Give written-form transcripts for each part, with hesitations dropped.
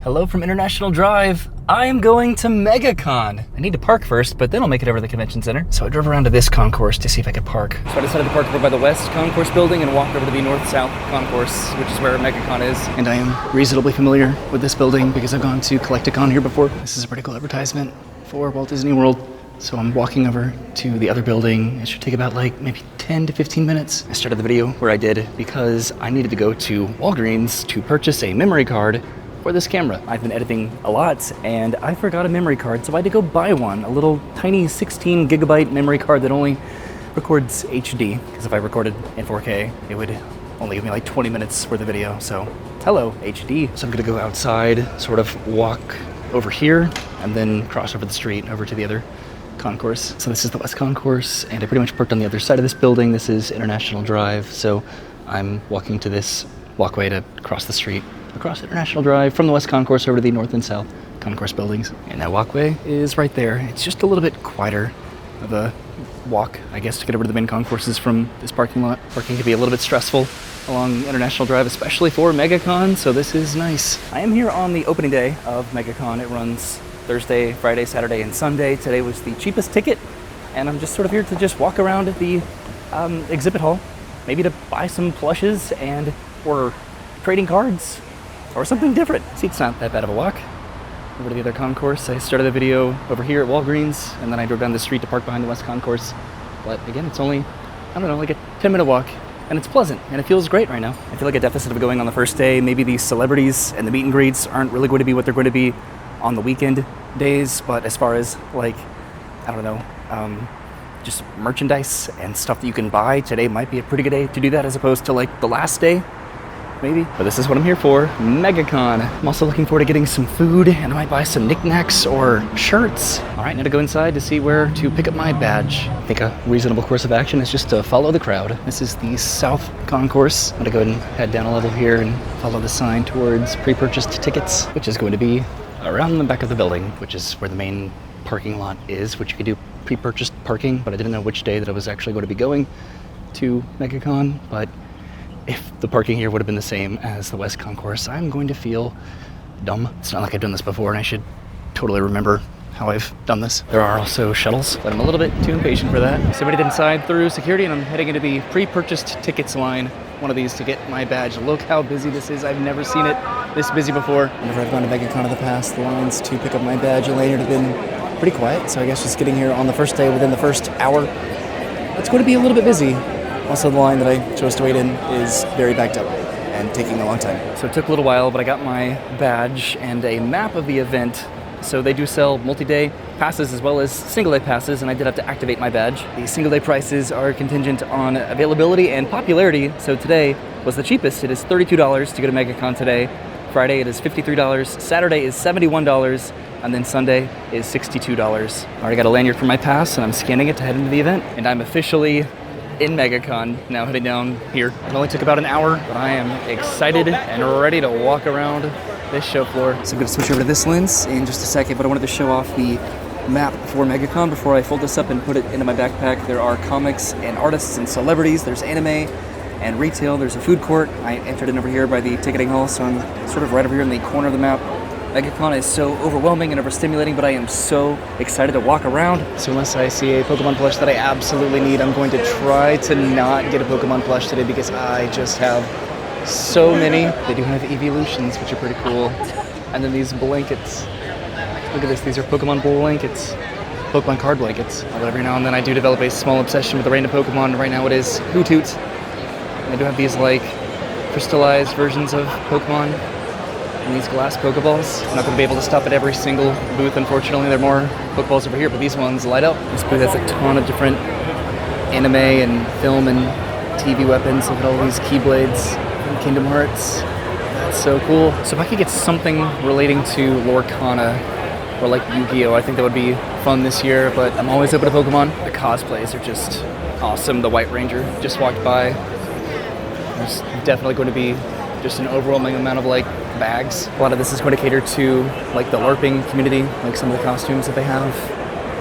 Hello from International Drive. I am going to MegaCon. I need to park first, but then I'll make it over to the convention center. So I drove around to this concourse to see if I could park. So I decided to park over by the West Concourse building and walk over to the North-South Concourse, which is where MegaCon is. And I am reasonably familiar with this building because I've gone to Collecticon here before. This is a pretty cool advertisement for Walt Disney World. So I'm walking over to the other building. It should take about maybe 10 to 15 minutes. I started the video where I did because I needed to go to Walgreens to purchase a memory card for this camera. I've been editing a lot and I forgot a memory card, so I had to go buy one. A little tiny 16 gigabyte memory card that only records HD, because if I recorded in 4K, it would only give me 20 minutes worth of video. So hello, HD. So I'm gonna go outside, sort of walk over here, and then cross over the street over to the other concourse. So this is the West Concourse, and I pretty much parked on the other side of this building. This is International Drive, so I'm walking to this walkway to cross the street across International Drive from the West Concourse over to the North and South Concourse buildings. And that walkway is right there. It's just a little bit quieter of a walk, I guess, to get over to the main concourses from this parking lot. Parking can be a little bit stressful along International Drive, especially for MegaCon, so this is nice. I am here on the opening day of MegaCon. It runs Thursday, Friday, Saturday, and Sunday. Today was the cheapest ticket, and I'm just sort of here to just walk around the exhibit hall, maybe to buy some plushes or trading cards, or something different. See, it's not that bad of a walk over to the other concourse. I started the video over here at Walgreens, and then I drove down the street to park behind the West Concourse. But again, it's only, I don't know, like a 10-minute walk, and it's pleasant, and it feels great right now. I feel like a deficit of going on the first day. Maybe the celebrities and the meet and greets aren't really going to be what they're going to be on the weekend days, but as far as I don't know, just merchandise and stuff that you can buy, today might be a pretty good day to do that as opposed to the last day. Maybe. But this is what I'm here for, MegaCon. I'm also looking forward to getting some food, and I might buy some knickknacks or shirts. All right, now to go inside to see where to pick up my badge. I think a reasonable course of action is just to follow the crowd. This is the South Concourse. I'm gonna go ahead and head down a level here and follow the sign towards pre-purchased tickets, which is going to be around the back of the building, which is where the main parking lot is, which you could do pre-purchased parking, but I didn't know which day that I was actually going to be going to MegaCon. But if the parking here would have been the same as the West Concourse, I'm going to feel dumb. It's not like I've done this before, and I should totally remember how I've done this. There are also shuttles, but I'm a little bit too impatient for that. So I made it inside through security, and I'm heading into the pre-purchased tickets line, one of these to get my badge. Look how busy this is. I've never seen it this busy before. Whenever I've gone to MegaCon in the past, the lines to pick up my badge and lanyard have been pretty quiet, so I guess just getting here on the first day within the first hour, it's going to be a little bit busy. Also, the line that I chose to wait in is very backed up and taking a long time. So it took a little while, but I got my badge and a map of the event. So they do sell multi-day passes as well as single-day passes, and I did have to activate my badge. The single-day prices are contingent on availability and popularity, so today was the cheapest. It is $32 to go to MegaCon today. Friday it is $53, Saturday is $71, and then Sunday is $62. I already got a lanyard for my pass, and I'm scanning it to head into the event, and I'm officially in MegaCon, now heading down here. It only took about an hour, but I am excited and ready to walk around this show floor. So I'm gonna switch over to this lens in just a second, but I wanted to show off the map for MegaCon before I fold this up and put it into my backpack. There are comics and artists and celebrities, there's anime and retail, there's a food court. I entered in over here by the ticketing hall, so I'm sort of right over here in the corner of the map. MegaCon is so overwhelming and overstimulating, but I am so excited to walk around. So unless I see a Pokemon plush that I absolutely need, I'm going to try to not get a Pokemon plush today because I just have so many. They do have evolutions, which are pretty cool. And then these blankets. Look at this, these are Pokemon blankets. Pokemon card blankets. Although every now and then I do develop a small obsession with a random Pokemon. Right now it is Hoothoot. And they do have these crystallized versions of Pokemon. And these glass Pokeballs. I'm not going to be able to stop at every single booth, unfortunately. There are more Pokeballs over here, but these ones light up. This booth has a ton of different anime and film and TV weapons. Look at all these Keyblades from Kingdom Hearts. That's so cool. So if I could get something relating to Lorcana or Yu-Gi-Oh, I think that would be fun this year, but I'm always open to Pokemon. The cosplays are just awesome. The White Ranger just walked by. There's definitely going to be just an overwhelming amount of bags. A lot of this is going to cater to the LARPing community, some of the costumes that they have,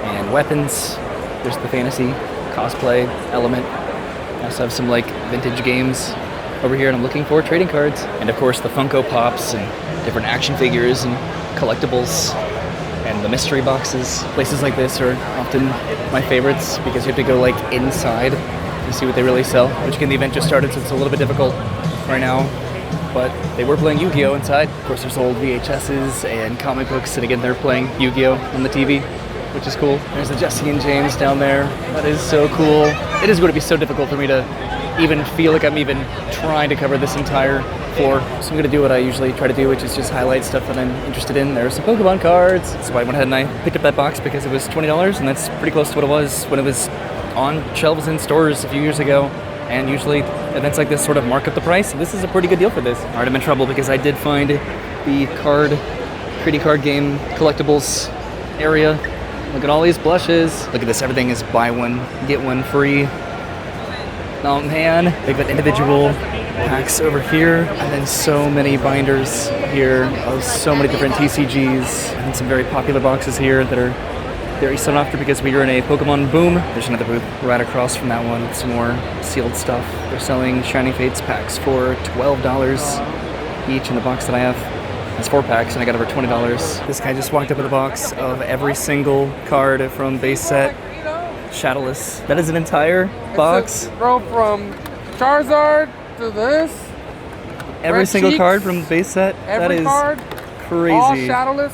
and weapons. There's the fantasy cosplay element. I also have some vintage games over here and I'm looking for trading cards. And of course the Funko Pops and different action figures and collectibles and the mystery boxes. Places like this are often my favorites because you have to go like inside to see what they really sell. Which again, the event just started, so it's a little bit difficult right now. But they were playing Yu-Gi-Oh! Inside. Of course, there's old VHSs and comic books, and again, they're playing Yu-Gi-Oh! On the TV, which is cool. There's the Jesse and James down there. That is so cool. It is going to be so difficult for me to even feel like I'm even trying to cover this entire floor. So I'm going to do what I usually try to do, which is just highlight stuff that I'm interested in. There's some Pokemon cards. So I went ahead and I picked up that box because it was $20, and that's pretty close to what it was when it was on shelves in stores a few years ago. And usually events like this sort of mark up the price. So this is a pretty good deal for this. All right, I'm in trouble because I did find the trading card game collectibles area. Look at all these blushes. Look at this, everything is buy one, get one free. Oh man, they've got individual packs over here, and then so many binders here of so many different TCGs, and some very popular boxes here that are very sought after because we are in a Pokemon boom. There's another booth right across from that one with some more sealed stuff. They're selling Shining Fates packs for $12 each in the box that I have. It's 4 packs and I got over $20. This guy just walked up with a box of every single card from base set Shadowless. That is an entire box. Bro, from Charizard to this. Every single card from base set. That is card, crazy. All Shadowless.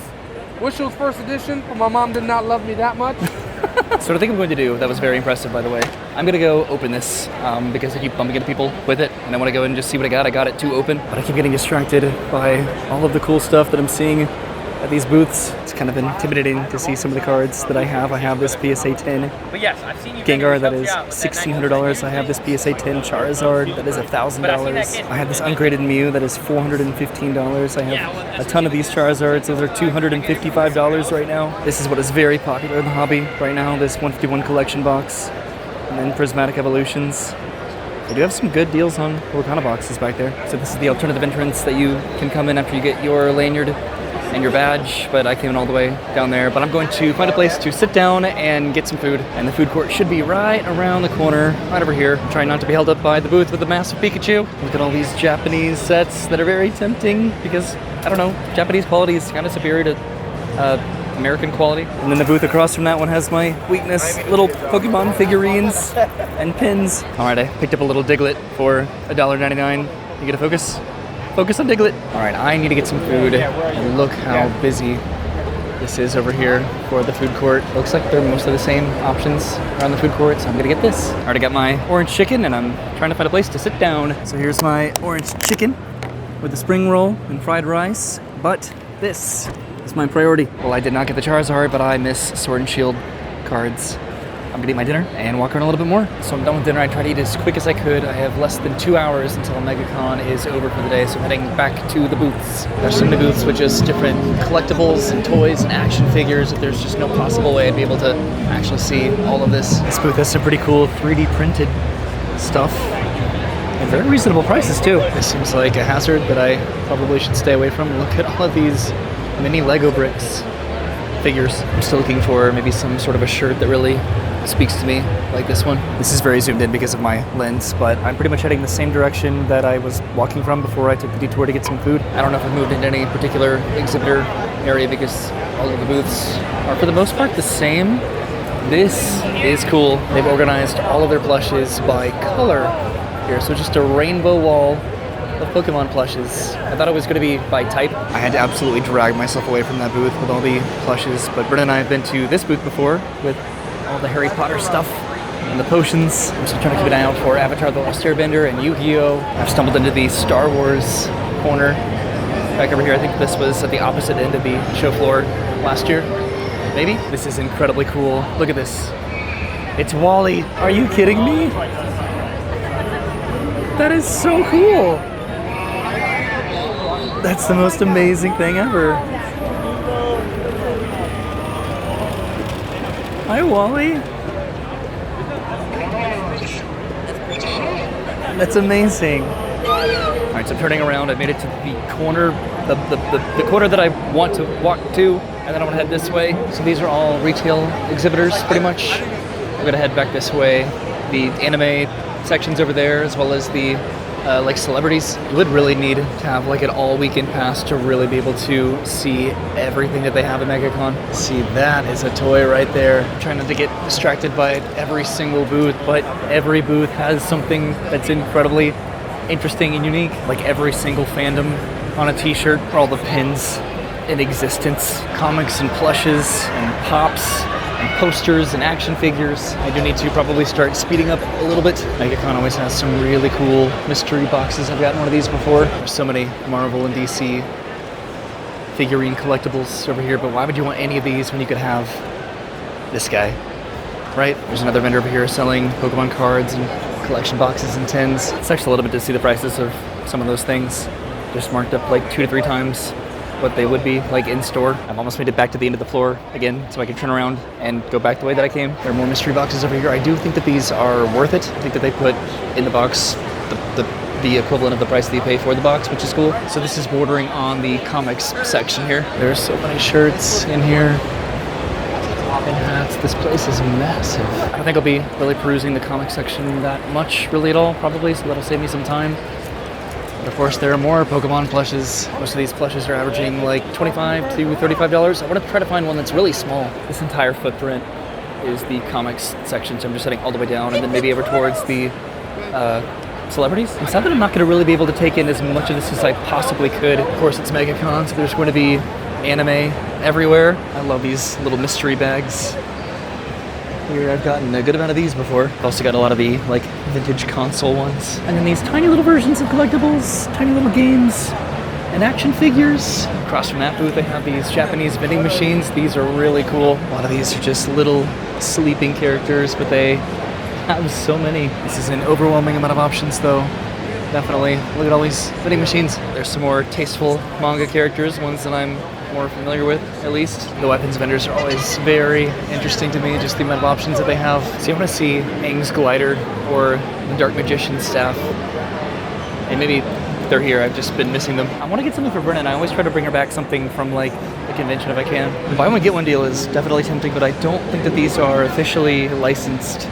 Wish it was first edition, but my mom did not love me that much. So what I think I'm going to do, that was very impressive by the way, I'm going to go open this because I keep bumping into people with it and I want to go in and just see what I got. I got it to open, but I keep getting distracted by all of the cool stuff that I'm seeing at these booths. It's kind of intimidating to see some of the cards that I have. I have this PSA 10 But yes, I've seen you Gengar that is $1,600. I have this PSA 10 Charizard that is $1,000. I have this ungraded Mew that is $415. I have a ton of these Charizards. Those are $255 right now. This is what is very popular in the hobby right now, this 151 collection box. And then Prismatic Evolutions. They do have some good deals on Volcano boxes back there. So this is the alternative entrance that you can come in after you get your lanyard and your badge, but I came in all the way down there. But I'm going to find a place to sit down and get some food, and the food court should be right around the corner, right over here. I'm trying not to be held up by the booth with the massive Pikachu. Look at all these Japanese sets that are very tempting because, I don't know, Japanese quality is kind of superior to American quality. And then the booth across from that one has my weakness, little Pokemon figurines and pins. All right, I picked up a little Diglett for $1.99. You get a focus? Focus on Diglett. All right, I need to get some food. And look how busy this is over here for the food court. Looks like they're mostly the same options around the food court, so I'm gonna get this. All right, I got my orange chicken and I'm trying to find a place to sit down. So here's my orange chicken with the spring roll and fried rice, but this is my priority. Well, I did not get the Charizard, but I miss Sword and Shield cards. I'm gonna eat my dinner and walk around a little bit more. So I'm done with dinner. I try to eat as quick as I could. I have less than 2 hours until MegaCon is over for the day, so I'm heading back to the booths. There's so many booths with just different collectibles and toys and action figures that there's just no possible way I'd be able to actually see all of this. This booth has some pretty cool 3D printed stuff and very reasonable prices too. This seems like a hazard that I probably should stay away from. Look at all of these mini Lego bricks figures. I'm still looking for maybe some sort of a shirt that really speaks to me, like this one. This is very zoomed in because of my lens, but I'm pretty much heading the same direction that I was walking from before I took the detour to get some food. I don't know if I've moved into any particular exhibitor area because all of the booths are for the most part the same. This is cool. They've organized all of their plushes by color here, so just a rainbow wall of Pokemon plushes. I thought it was going to be by type. I had to absolutely drag myself away from that booth with all the plushes, but Britta and I have been to this booth before with all the Harry Potter stuff and the potions. I'm still trying to keep an eye out for Avatar: The Lost Airbender and Yu-Gi-Oh! I've stumbled into the Star Wars corner back over here. I think this was at the opposite end of the show floor last year, maybe? This is incredibly cool. Look at this. It's Wally. Are you kidding me? That is so cool. That's the most amazing thing ever. Hi, Wally. That's amazing. All right, so turning around, I made it to the corner, the corner that I want to walk to, and then I'm gonna head this way. So these are all retail exhibitors, pretty much. I'm gonna head back this way. The anime section's over there, as well as the like celebrities, you would really need to have like an all weekend pass to really be able to see everything that they have at MegaCon. See, that is a toy right there. I'm trying not to get distracted by every single booth, but every booth has something that's incredibly interesting and unique. Like every single fandom on a t-shirt, or all the pins in existence, comics and plushes and pops and posters and action figures. I do need to probably start speeding up a little bit. MegaCon always has some really cool mystery boxes. I've gotten one of these before. There's so many Marvel and DC figurine collectibles over here, but why would you want any of these when you could have this guy, right? There's another vendor over here selling Pokemon cards and collection boxes and tins. It's actually a little bit to see the prices of some of those things. Just marked up like 2 to 3 times what they would be like in store. I've almost made it back to the end of the floor again so I can turn around and go back the way that I came. There are more mystery boxes over here. I do think that these are worth it. I think that they put in the box the equivalent of the price that you pay for the box, which is cool. So this is bordering on the comics section here. There's so many shirts in here and hats. This place is massive. I don't think I'll be really perusing the comic section that much really at all, probably, so that'll save me some time. But of course, there are more Pokemon plushes. Most of these plushes are averaging like $25 to $35. I want to try to find one that's really small. This entire footprint is the comics section, so I'm just heading all the way down and then maybe over towards the celebrities. It's not that I'm not going to really be able to take in as much of this as I possibly could. Of course, it's MegaCon, so there's going to be anime everywhere. I love these little mystery bags. Here, I've gotten a good amount of these before. I've also got a lot of the like vintage console ones. And then these tiny little versions of collectibles, tiny little games, and action figures. Across from that booth, they have these Japanese vending machines. These are really cool. A lot of these are just little sleeping characters, but they have so many. This is an overwhelming amount of options though. Definitely. Look at all these vending machines. There's some more tasteful manga characters, ones that I'm more familiar with, at least. The weapons vendors are always very interesting to me, just the amount of options that they have. So you want to see Aang's glider or the Dark Magician's staff. And maybe they're here, I've just been missing them. I want to get something for Brennan. I always try to bring her back something from like the convention if I can. The buy one get one deal is definitely tempting, but I don't think that these are officially licensed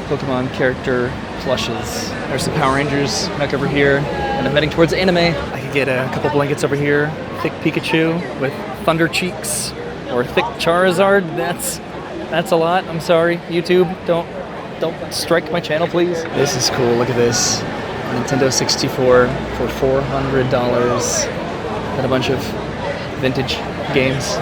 Pokemon character plushes. There's some Power Rangers back over here, and I'm heading towards anime. I could get a couple blankets over here. Thick Pikachu with Thunder Cheeks, or thick Charizard. That's a lot. I'm sorry, YouTube. Don't strike my channel, please. This is cool. Look at this. Nintendo 64 for $400. And a bunch of vintage games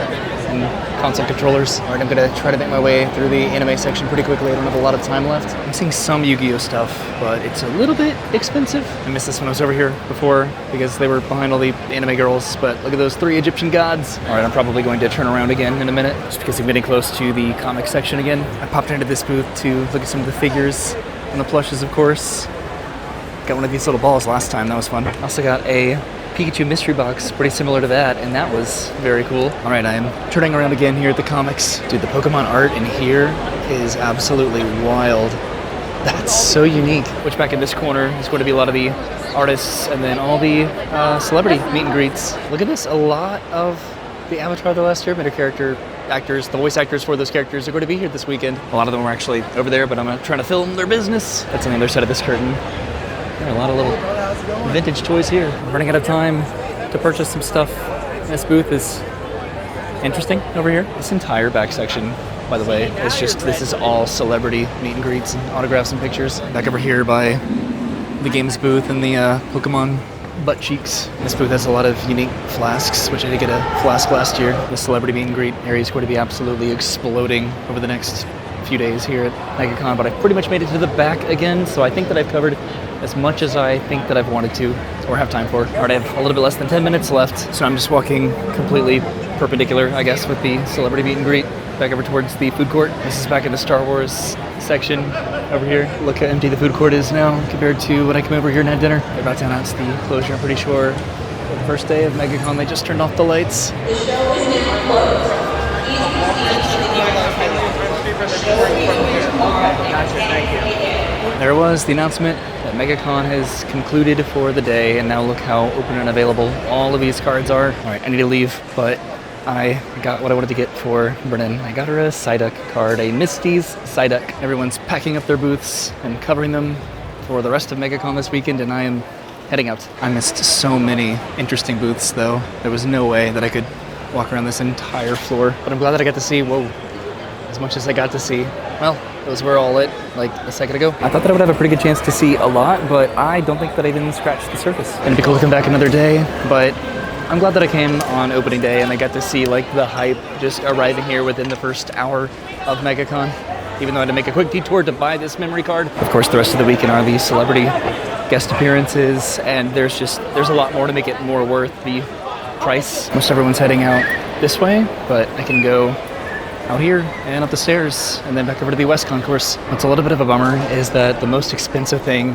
and console controllers. Alright, I'm gonna try to make my way through the anime section pretty quickly. I don't have a lot of time left. I'm seeing some Yu-Gi-Oh stuff, but it's a little bit expensive. I missed this when I was over here before because they were behind all the anime girls, but look at those 3 Egyptian gods. Alright, I'm probably going to turn around again in a minute just because I'm getting close to the comic section again. I popped into this booth to look at some of the figures and the plushes, of course. Got one of these little balls last time, that was fun. Also got a Pikachu mystery box, pretty similar to that, and that was very cool. All right, I am turning around again here at the comics. Dude, the Pokemon art in here is absolutely wild. That's so unique. Which back in this corner is going to be a lot of the artists and then all the celebrity meet and greets. Look at this, a lot of the Avatar The Last Airbender character actors, the voice actors for those characters are going to be here this weekend. A lot of them are actually over there, but I'm trying to film their business. That's on the other side of this curtain. There are a lot of little vintage toys here. I'm running out of time to purchase some stuff. This booth is interesting over here. This entire back section, by the way, is just, this is all celebrity meet and greets and autographs and pictures. Back over here by the games booth and the Pokemon butt cheeks. This booth has a lot of unique flasks, which I did get a flask last year. The celebrity meet and greet area is going to be absolutely exploding over the next few days here at MegaCon, but I've pretty much made it to the back again, so I think that I've covered as much as I think that I've wanted to or have time for. All right, I have a little bit less than 10 minutes left, so I'm just walking completely perpendicular, I guess, with the celebrity meet and greet back over towards the food court. This is back in the Star Wars section over here. Look how empty the food court is now compared to when I came over here and had dinner. They're about to announce the closure, I'm pretty sure. For the first day of MegaCon, they just turned off the lights. The show is now closed. There was the announcement that MegaCon has concluded for the day, and now look how open and available all of these cards are. All right, I need to leave, but I got what I wanted to get for Brennan. I got her a Psyduck card, a Misty's Psyduck. Everyone's packing up their booths and covering them for the rest of MegaCon this weekend, and I am heading out. I missed so many interesting booths, though. There was no way that I could walk around this entire floor, but I'm glad that I got to see, as much as I got to see. Well, those were all it, like a second ago. I thought that I would have a pretty good chance to see a lot, but I don't think that I even scratched the surface. And it'd be cool to come back another day, but I'm glad that I came on opening day and I got to see like the hype just arriving here within the first hour of MegaCon, even though I had to make a quick detour to buy this memory card. Of course, the rest of the weekend are these celebrity guest appearances, and there's a lot more to make it more worth the price. Most everyone's heading out this way, but I can go out here and up the stairs and then back over to the West Concourse. What's a little bit of a bummer is that the most expensive thing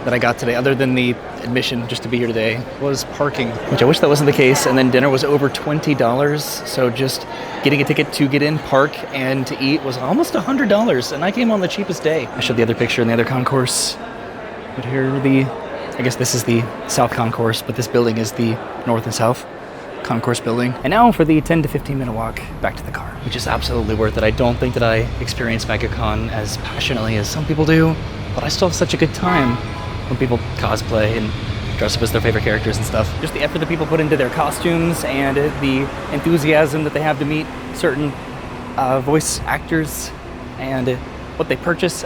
that I got today, other than the admission just to be here today, was parking, which I wish that wasn't the case. And then dinner was over $20, so just getting a ticket to get in, park, and to eat was almost $100, and I came on the cheapest day. I showed the other picture in the other concourse, but here are I guess this is the South Concourse, but this building is the North and South Concourse building. And now for the 10 to 15 minute walk back to the car, which is absolutely worth it. I don't think that I experience MegaCon as passionately as some people do, but I still have such a good time when people cosplay and dress up as their favorite characters and stuff. Just the effort that people put into their costumes and the enthusiasm that they have to meet certain voice actors and what they purchase.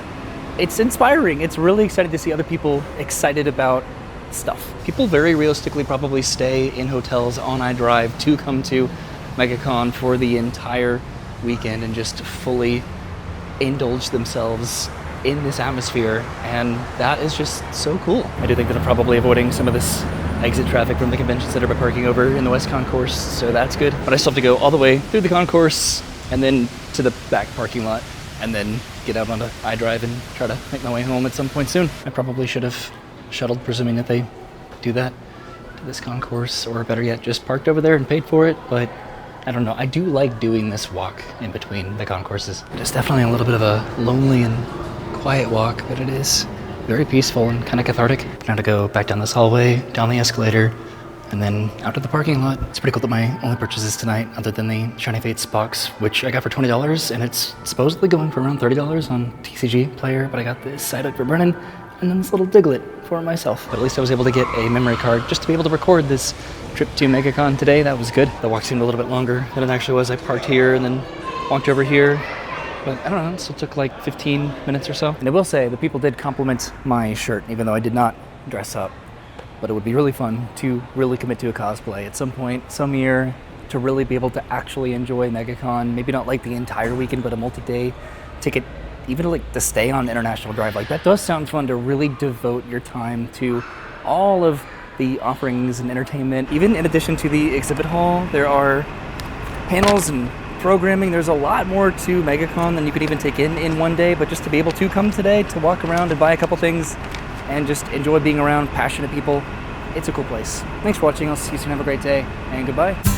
It's inspiring. It's really exciting to see other people excited about stuff. People very realistically probably stay in hotels on iDrive to come to MegaCon for the entire weekend and just fully indulge themselves in this atmosphere, and that is just so cool. I do think that I'm probably avoiding some of this exit traffic from the convention center by parking over in the West Concourse, so that's good. But I still have to go all the way through the concourse and then to the back parking lot and then get out onto iDrive and try to make my way home at some point soon. I probably should have shuttled, presuming that they do that, to this concourse, or better yet, just parked over there and paid for it, but I don't know. I do like doing this walk in between the concourses. It's definitely a little bit of a lonely and quiet walk, but it is very peaceful and kind of cathartic. Now to go back down this hallway, down the escalator, and then out to the parking lot. It's pretty cool that my only purchases tonight, other than the Shiny Fates box, which I got for $20, and it's supposedly going for around $30 on TCG Player, but I got this Psyduck for Brennan, and then this little Diglett for myself. But at least I was able to get a memory card just to be able to record this trip to MegaCon today. That was good. The walk seemed a little bit longer than it actually was. I parked here and then walked over here. But I don't know, it still took like 15 minutes or so. And I will say, the people did compliment my shirt, even though I did not dress up. But it would be really fun to really commit to a cosplay at some point, some year, to really be able to actually enjoy MegaCon. Maybe not like the entire weekend, but a multi-day ticket, even like to stay on International Drive. Like that does sound fun, to really devote your time to all of the offerings and entertainment. Even in addition to the exhibit hall, there are panels and programming. There's a lot more to MegaCon than you could even take in one day, but just to be able to come today to walk around and buy a couple things and just enjoy being around passionate people, it's a cool place. Thanks for watching. I'll see you soon. Have a great day, and goodbye.